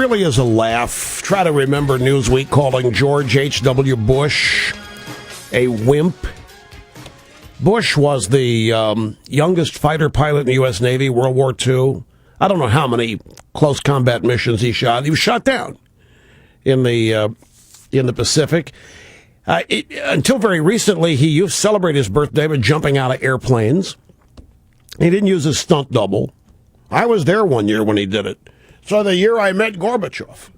really is a laugh. Try to remember Newsweek calling George H.W. Bush a wimp. Bush was the youngest fighter pilot in the U.S. Navy, World War II. I don't know how many close combat missions he shot. He was shot down in the Pacific. Until very recently, he used to celebrate his birthday by jumping out of airplanes. He didn't use his stunt double. I was there one year when he did it. So the year I met Gorbachev,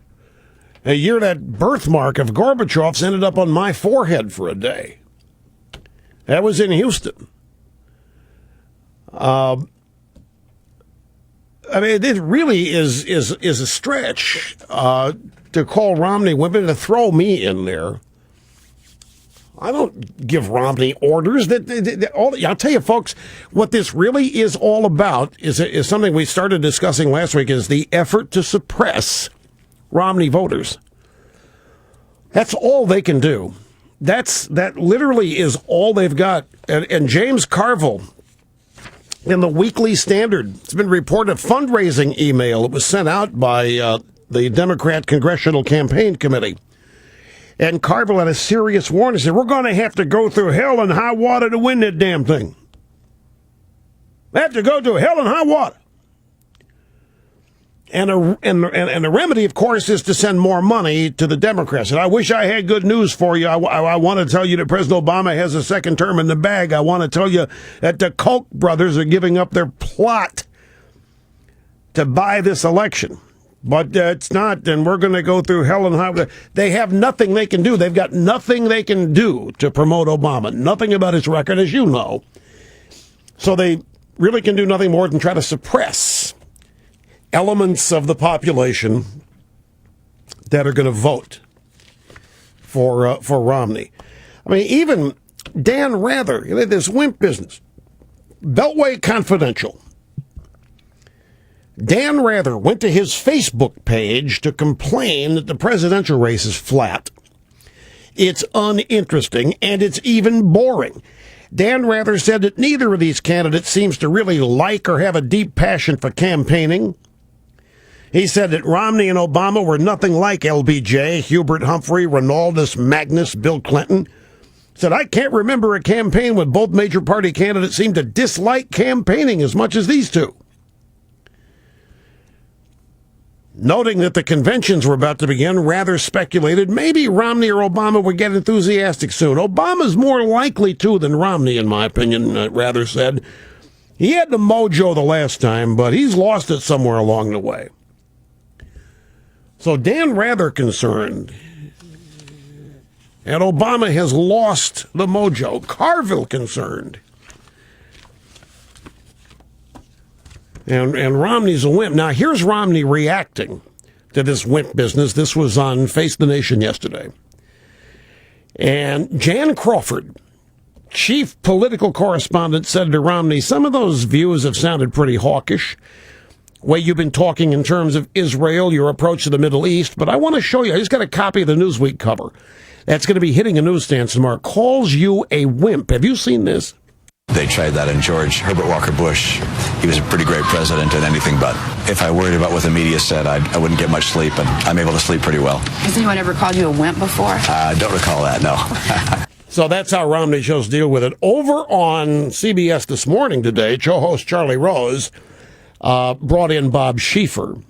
a year that birthmark of Gorbachev's ended up on my forehead for a day. That was in Houston. I mean, it really is a stretch to call Romney women, to throw me in there. I don't give Romney orders. I'll tell you, folks, what this really is all about is something we started discussing last week, is the effort to suppress Romney voters. That's all they can do. That literally is all they've got. And James Carville, in the Weekly Standard, it's been reported, a fundraising email. It was sent out by the Democrat Congressional Campaign Committee. And Carville had a serious warning. He said, we're going to have to go through hell and high water to win that damn thing. We have to go through hell and high water. And the remedy, of course, is to send more money to the Democrats. And I wish I had good news for you. I want to tell you that President Obama has a second term in the bag. I want to tell you that the Koch brothers are giving up their plot to buy this election. But it's not, and we're going to go through hell and high water. They have nothing they can do. They've got nothing they can do to promote Obama. Nothing about his record, as you know. So they really can do nothing more than try to suppress elements of the population that are going to vote for Romney. I mean, even Dan Rather, this Wimp business, Beltway Confidential. Dan Rather went to his Facebook page to complain that the presidential race is flat. It's uninteresting, and it's even boring. Dan Rather said that neither of these candidates seems to really like or have a deep passion for campaigning. He said that Romney and Obama were nothing like LBJ, Hubert Humphrey, Ronaldus Magnus, Bill Clinton. Said, I can't remember a campaign when both major party candidates seemed to dislike campaigning as much as these two. Noting that the conventions were about to begin, Rather speculated maybe Romney or Obama would get enthusiastic soon. Obama's more likely to than Romney, in my opinion, Rather said. He had the mojo the last time, but he's lost it somewhere along the way. So Dan Rather concerned, and Obama has lost the mojo. Carville concerned. And Romney's a wimp. Now, here's Romney reacting to this wimp business. This was on Face the Nation yesterday. And Jan Crawford, chief political correspondent, said to Romney, some of those views have sounded pretty hawkish. Way you've been talking in terms of Israel, your approach to the Middle East. But I want to show you, I just got a copy of the Newsweek cover. That's going to be hitting a newsstand tomorrow. Calls you a wimp. Have you seen this? They tried that in George Herbert Walker Bush. He was a pretty great president and anything but. If I worried about what the media said, I wouldn't get much sleep, and I'm able to sleep pretty well. Has anyone ever called you a wimp before? I don't recall that, no. So that's how Romney shows deal with it. Over on CBS This Morning today, show host Charlie Rose brought in Bob Schieffer.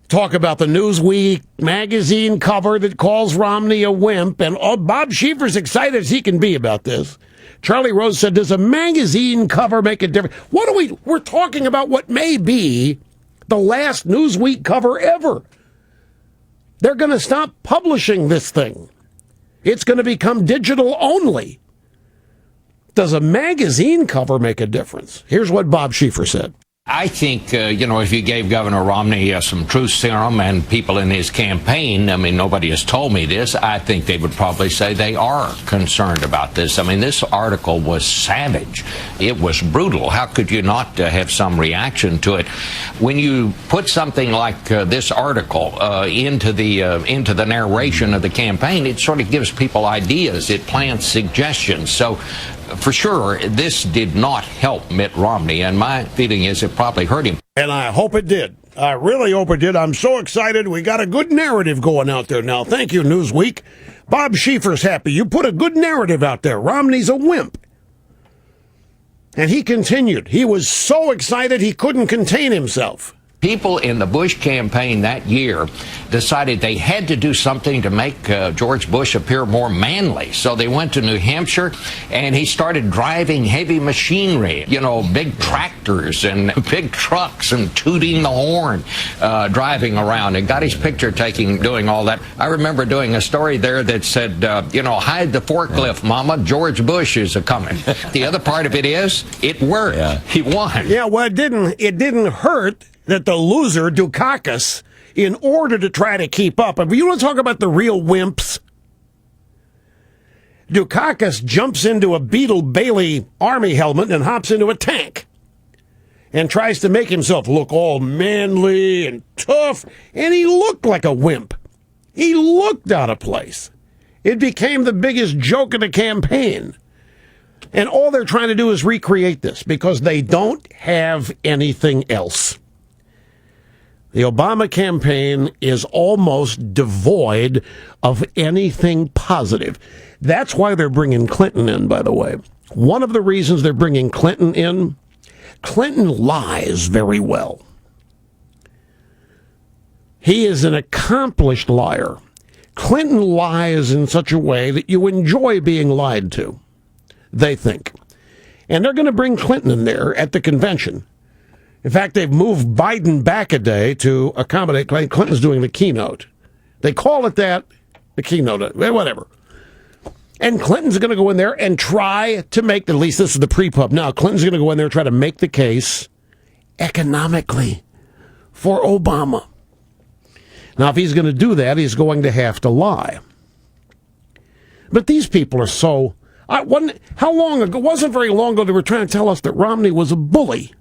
Talk about the Newsweek magazine cover that calls Romney a wimp, and Bob Schieffer's excited as he can be about this. Charlie Rose said, does a magazine cover make a difference? We're talking about what may be the last Newsweek cover ever. They're going to stop publishing this thing. It's going to become digital only. Does a magazine cover make a difference? Here's what Bob Schieffer said. I think, if you gave Governor Romney some truth serum and people in his campaign, I mean, nobody has told me this, I think they would probably say they are concerned about this. I mean, this article was savage. It was brutal. How could you not have some reaction to it? When you put something like this article into the narration of the campaign, it sort of gives people ideas. It plants suggestions. So, for sure, this did not help Mitt Romney, and my feeling is it probably hurt him. And I hope it did. I really hope it did. I'm so excited. We got a good narrative going out there now. Thank you, Newsweek. Bob Schieffer's happy. You put a good narrative out there. Romney's a wimp. And he continued. He was so excited he couldn't contain himself. People in the Bush campaign that year decided they had to do something to make George Bush appear more manly. So they went to New Hampshire, and he started driving heavy machinery, big tractors and big trucks, and tooting the horn, driving around, and got his picture taken doing all that. I remember doing a story there that said, hide the forklift, Mama, George Bush is a-coming. The other part of it is, it worked. Yeah. He won. Yeah, well, it didn't hurt that the loser, Dukakis, in order to try to keep up. But you want to talk about the real wimps? Dukakis jumps into a Beetle Bailey army helmet and hops into a tank and tries to make himself look all manly and tough, and he looked like a wimp. He looked out of place. It became the biggest joke of the campaign. And all they're trying to do is recreate this because they don't have anything else. The Obama campaign is almost devoid of anything positive. That's why they're bringing Clinton in, by the way. One of the reasons they're bringing Clinton in, Clinton lies very well. He is an accomplished liar. Clinton lies in such a way that you enjoy being lied to, they think. And they're going to bring Clinton in there at the convention. In fact, they've moved Biden back a day to accommodate Clinton. Clinton's doing the keynote. They call it that, the keynote, whatever. And Clinton's going to go in there and try to make, at least this is the pre-pub now, Clinton's going to go in there and try to make the case economically for Obama. Now, if he's going to do that, he's going to have to lie. But these people are so... how long ago? It wasn't very long ago they were trying to tell us that Romney was a bully.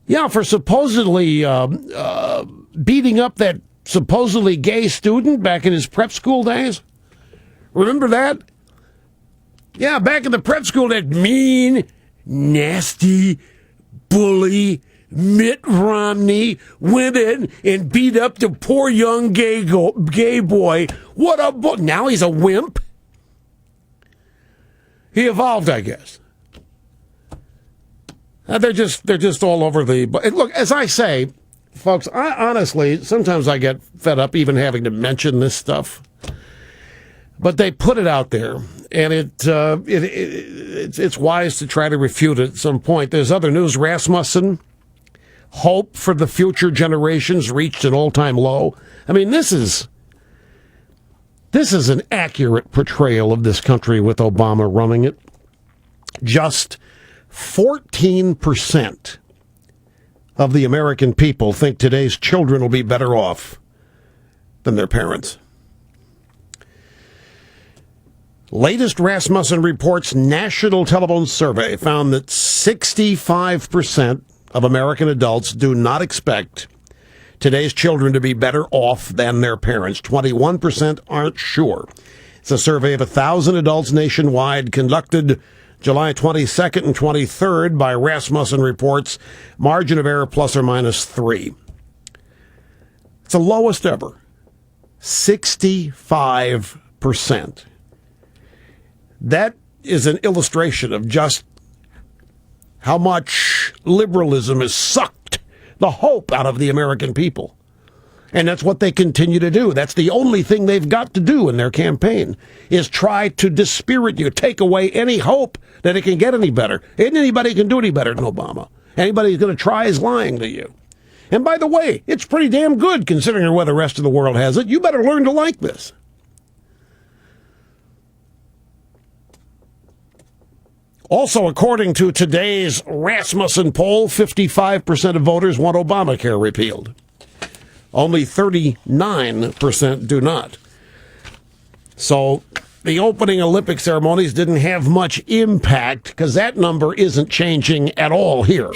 Yeah, for supposedly beating up that supposedly gay student back in his prep school days. Remember that? Yeah, back in the prep school, that mean, nasty, bully Mitt Romney went in and beat up the poor young gay boy. What a now he's a wimp. He evolved, I guess. They're just all over the... Look, as I say, folks, I honestly, sometimes I get fed up even having to mention this stuff. But they put it out there, and it's wise to try to refute it at some point. There's other news. Rasmussen, hope for the future generations reached an all-time low. I mean, this is an accurate portrayal of this country with Obama running it. Just 14% of the American people think today's children will be better off than their parents. Latest Rasmussen Reports national telephone survey found that 65% of American adults do not expect today's children to be better off than their parents. 21% aren't sure. It's a survey of 1,000 adults nationwide conducted July 22nd and 23rd by Rasmussen Reports. Margin of error plus or minus 3. It's the lowest ever. 65%. That is an illustration of just how much liberalism has sucked the hope out of the American people. And that's what they continue to do. That's the only thing they've got to do in their campaign, is try to dispirit you, take away any hope that it can get any better. Ain't anybody can do any better than Obama. Anybody who's going to try is lying to you. And by the way, it's pretty damn good considering where the rest of the world has it. You better learn to like this. Also, according to today's Rasmussen poll, 55% of voters want Obamacare repealed. Only 39% do not. So the opening Olympic ceremonies didn't have much impact because that number isn't changing at all here.